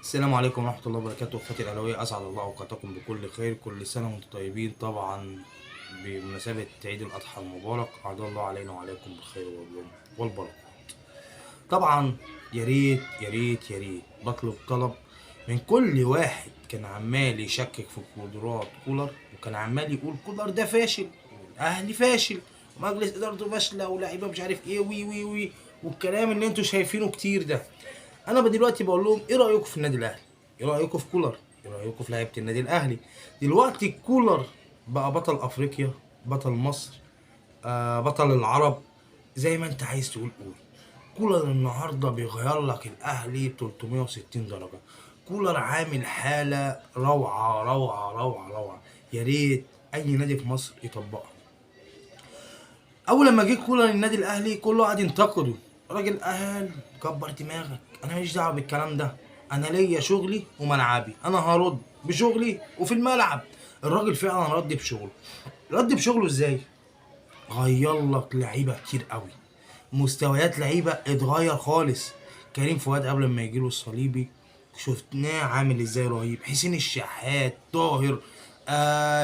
السلام عليكم ورحمة الله وبركاته. اخواتي الأهلاوية، أسعد الله أوقاتكم بكل خير. كل سنة وأنتم طيبين. طبعا بمناسبة عيد الأضحى المبارك، أعاد الله علينا وعليكم بالخير والبركة. طبعا يا ريت يا ريت يا ريت بطلب طلب من كل واحد كان عمال يشكك في قدرات كولر، وكان عمال يقول كولر ده فاشل والأهلي فاشل ومجلس إدارته فاشلة ولاعيبة مش عارف إيه وي وي وي والكلام اللي أنتوا شايفينه كتير ده. انا دلوقتي بقول لهم ايه رايكم في النادي الاهلي؟ ايه رايكم في كولر؟ ايه رايكم في لعيبه النادي الاهلي؟ دلوقتي كولر بقى بطل افريقيا، بطل مصر، بطل العرب، زي ما انت عايز تقول قول. كولر النهارده بيغير لك الاهلي 360 درجه. كولر عامل حاله روعه روعه روعه روعه. يا ريت اي نادي في مصر يطبقها. اول لما جه كولر النادي الاهلي كله قعد ينتقده. راجل اهل كبر دماغك، انا ماليش دعوه بالكلام ده، انا ليا شغلي وملعبي، انا هرد بشغلي وفي الملعب. الراجل فعلا رد بشغله. رد بشغله ازاي؟ غير لك لعيبه كتير قوي، مستويات لعيبه اتغير خالص. كريم فؤاد قبل ما يجيله الصليبي شفناه عامل ازاي رهيب. حسين الشحات، طاهر،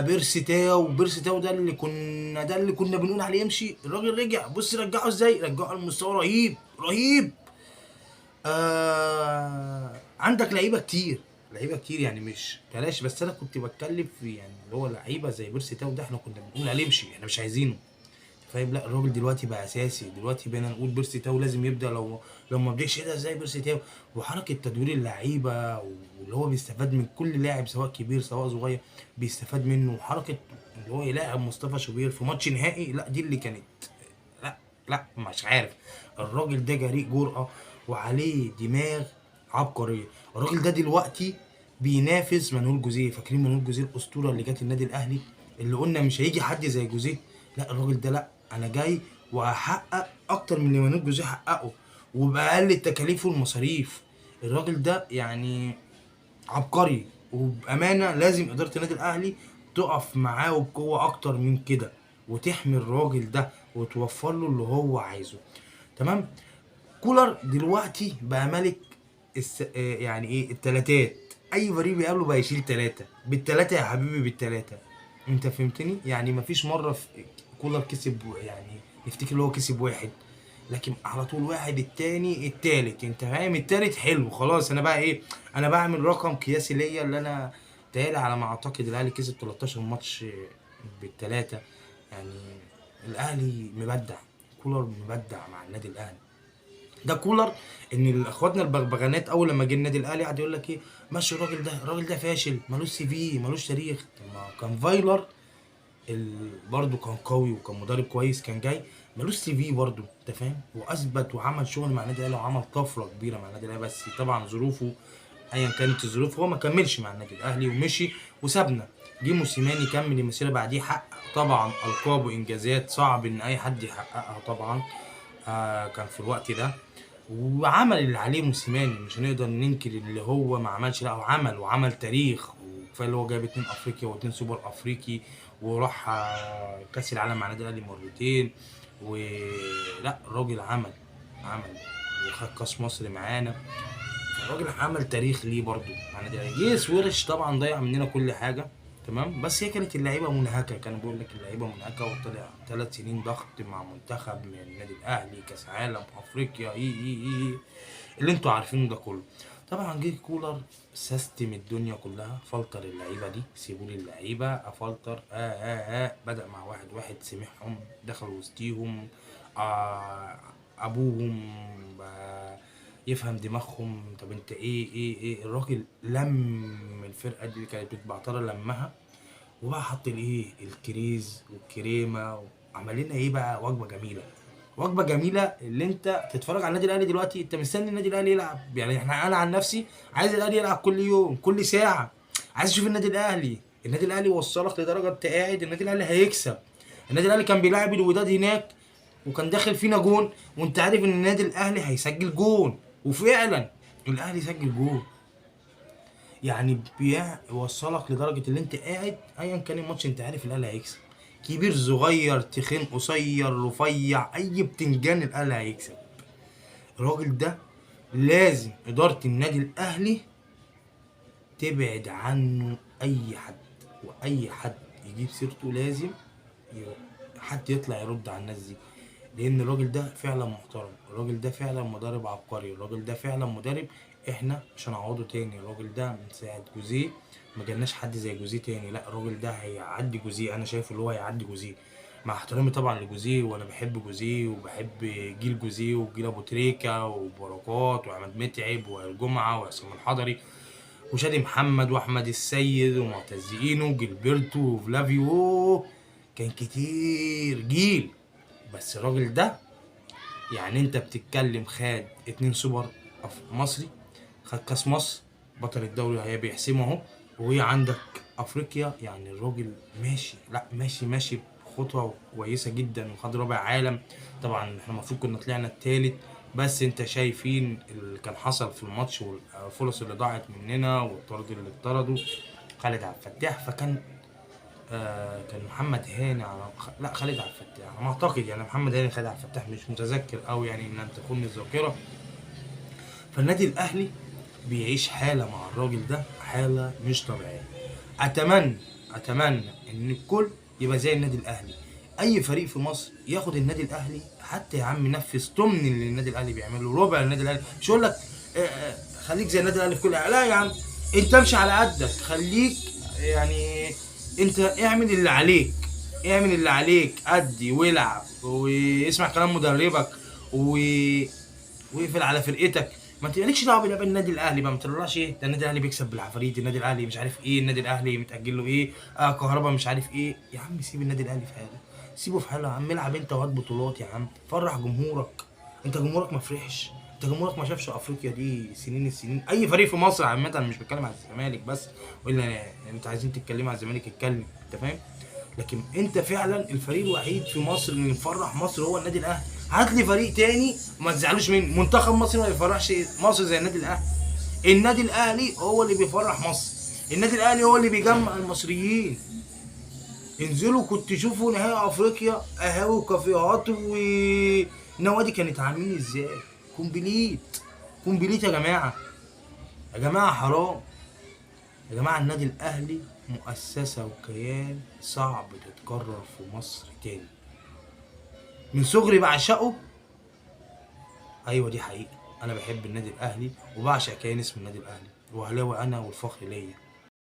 بيرسي تاو ده اللي كنا بنقول عليه يمشي. الراجل رجع، بص رجعه ازاي، رجعه لمستوى رهيب رهيب. عندك لعيبه كتير، لعيبه كتير يعني مش بلاش، بس انا كنت بتكلم في يعني اللي هو لعيبه زي بيرسي تاو ده احنا كنا بنقول عليه يمشي، احنا مش عايزينه. فاهم؟ لا الراجل دلوقتي بقى اساسي. دلوقتي بقينا نقول بيرسي تاو لازم يبدا. لو ما بداش ايه ده ازاي بيرسي تاو؟ وحركه تدوير اللعيبه واللي هو بيستفاد من كل لاعب سواء كبير سواء صغير، بيستفاد منه. وحركه اللي هو يلاعب مصطفى شوبير في ماتش نهائي، لا دي اللي كانت، لا لا مش عارف. الراجل ده جريء جرأة وعليه دماغ عبقرية. الراجل ده دلوقتي بينافس مانويل جوزيه. فاكرين مانويل جوزيه الأسطورة اللي جت النادي الأهلي، اللي قلنا مش هيجي حد زي جوزيه؟ لا الراجل ده لا، أنا جاي وهحقق أكتر من اللي مانويل جوزيه حققه وبأقل التكاليف والمصاريف. الراجل ده يعني عبقري، وبامانه لازم اداره النادي الاهلي تقف معاه وبقوه اكتر من كده وتحمي الراجل ده وتوفر له اللي هو عايزه. تمام. كولر دلوقتي بقى ملك يعني ايه التلاتات. اي فريق بيقابله بقى يشيل تلاته بالتلاته يا حبيبي، بالتلاته. انت فهمتني؟ يعني مفيش مره في كولر كسب يعني نفتكر اللي هو كسب واحد، لكن على طول واحد التاني التالت. انت فاهم؟ التالت حلو خلاص. انا بقى ايه؟ انا بعمل رقم قياسي ليا اللي انا تهيألي على ما اعتقد الاهلي كسب 13 ماتش بالتلاته يعني. الاهلي مبدع، كولر مبدع مع النادي الاهلي. ده كولر ان اخواتنا البغبغانات اول لما جه النادي الاهلي قعد يقول لك ايه، ماشي الراجل ده، الراجل ده فاشل ملوش سي في ملوش تاريخ. طب ما كان فايلر برضه كان قوي وكان مدرب كويس، كان جاي ملوش سي في برضه. انت فاهم؟ واثبت وعمل شغل مع النادي الاهلي وعمل طفره كبيره مع النادي الاهلي. بس طبعا ظروفه ايا كانت الظروف هو ما كملش مع النادي الاهلي ومشي وسابنا. جه موسيماني كمل المسيره بعديه، حقق طبعا القاب وانجازات صعب ان اي حد يحققها طبعا. كان في الوقت ده وعمل اللي عليه موسيماني، مش هنقدر ننكر اللي هو ما عملش. لا هو عمل وعمل تاريخ، وكفايه اللي هو جايب 2 افريقيا و2 سوبر افريقي، وراح كاس العالم مع النادي الاهلي مرتين. ولا الراجل عمل وخد كاس مصر معانا. فالراجل عمل تاريخ ليه برضه مع النادي الاهلي. جه سويرش طبعا ضيع مننا كل حاجه. تمام. بس هي كانت اللعيبه منهكه، كان بيقول لك اللعيبه منهكه، وطلع 3 سنين ضغط مع منتخب من النادي الاهلي، كاس عالم، افريقيا، اي اللي انتوا عارفينه ده كله. طبعا جه كولر سيستم الدنيا كلها، فلتر اللعيبه دي، سيبوا لي اللعيبه افلتر. بدا مع واحد واحد، سمعهم، دخل وسطيهم، ابوهم، يفهم دماغهم. طب انت ايه الراجل لم الفرقه دي اللي كانت بتبعترها لمها، وبقى حط الايه الكريز والكريمه، وعمل لنا ايه بقى وجبه جميله. وجبه جميله اللي انت تتفرج على النادي الاهلي دلوقتي انت مستني النادي الاهلي يلعب. يعني انا عن نفسي عايز الاهلي يلعب كل يوم كل ساعه. عايز اشوف النادي الاهلي. النادي الاهلي وصلك لدرجه انت قاعد النادي الاهلي هيكسب. النادي الاهلي كان بيلاعب الوداد هناك وكان داخل فينا جون، وانت عارف ان النادي الاهلي هيسجل جون، وفعلا الاهلي سجل جون. يعني بيوصلك لدرجه اللي انت قاعد ايا كان الماتش انت عارف الاهلي هيكسب. كبير صغير تخين قصير رفيع اي بتنجان الاهلي هيكسب. الراجل ده لازم اداره النادي الاهلي تبعد عنه اي حد، واي حد يجيب سيرته لازم حد يطلع يرد على الناس دي، لان الراجل ده فعلا محترم، الراجل ده فعلا مدرب عبقري، الراجل ده فعلا مدرب احنا مش هنعوضه تاني. الراجل ده من ساعه جوزيه ما جالناش حد زي جوزيه تاني، لا الراجل ده هيعدي جوزيه، انا شايف اللي هو هيعدي جوزيه، مع احترامي طبعا لجوزيه، وانا بحب جوزيه وبحب جيل جوزيه وجيل ابو تريكه وبركات وعماد متعب والجمعه وعصام الحضري وشادي محمد واحمد السيد ومعتز اينو وجilberto وفلافيو، كان كتير جيل. بس الراجل ده يعني انت بتتكلم خد 2 سوبر مصري، خد كاس مصر، بطل الدوري هي بيحسمه اهو، وهي عندك افريقيا، يعني الراجل ماشي، لا ماشي بخطوه كويسه جدا، وخد رابع عالم. طبعا احنا المفروض كنا طلعنا التالت، بس انت شايفين اللي كان حصل في الماتش والفرص اللي ضاعت مننا والطرد اللي اتطردوا خالد عبد الفتاح، فكان كان محمد هاني لا خالد عبد الفتاح على ما اعتقد، يعني محمد هاني خالد عبد الفتاح مش متذكر قوي يعني ان تخوني الذاكره. فالنادي الاهلي بيعيش حاله مع الراجل ده، حاله مش طبيعيه. اتمنى ان الكل يبقى زي النادي الاهلي، اي فريق في مصر ياخد النادي الاهلي، حتى يا عم نفذ ثمن اللي النادي الاهلي بيعمله، ربع النادي الاهلي، مش هقول لك خليك زي النادي الاهلي في كل حاجه، لا يا عم انت امشي على قدك، خليك يعني انت اعمل اللي عليك، اعمل اللي عليك، ادي والعب واسمع كلام مدربك واقفل على فرقتك، ما تقلقش دعوه بلعب النادي الاهلي بقى، ما تطلعش ايه ده النادي الاهلي بيكسب بالعفاريت، النادي الاهلي مش عارف ايه، النادي الاهلي متاجل له ايه، كهربا مش عارف ايه، يا عم سيب النادي الاهلي في حاله، سيبه في حاله يا عم، العب انت وهات بطولات يا عم، فرح جمهورك، انت جمهورك ما فرحش، انت جمهورك ما شافش افريقيا دي سنين السنين، اي فريق في مصر عامه، مش بتكلم على الزمالك بس، ولا انت عايزين تتكلموا على الزمالك اتكلم، انت فاهم، لكن انت فعلا الفريق الوحيد في مصر اللي يفرح مصر هو النادي الاهلي، هات لي فريق تاني وما تزعلوش مني، منتخب مصر ما يفرحش مصر زي النادي الاهلي، النادي الاهلي هو اللي بيفرح مصر، النادي الاهلي هو اللي بيجمع المصريين. انزلوا كنت تشوفوا نهائي افريقيا، قهاوي وكافيهات ونوادي كانت عاملين ازاي، كومبليت يا جماعه، يا جماعه حرام، يا جماعه النادي الاهلي مؤسسه وكيان صعب تتكرر في مصر تاني، من صغري بعشقه، ايوه دي حقيقه، انا بحب النادي الاهلي وبعشق كيان اسمه النادي الاهلي، واهلاوي انا والفخر ليا.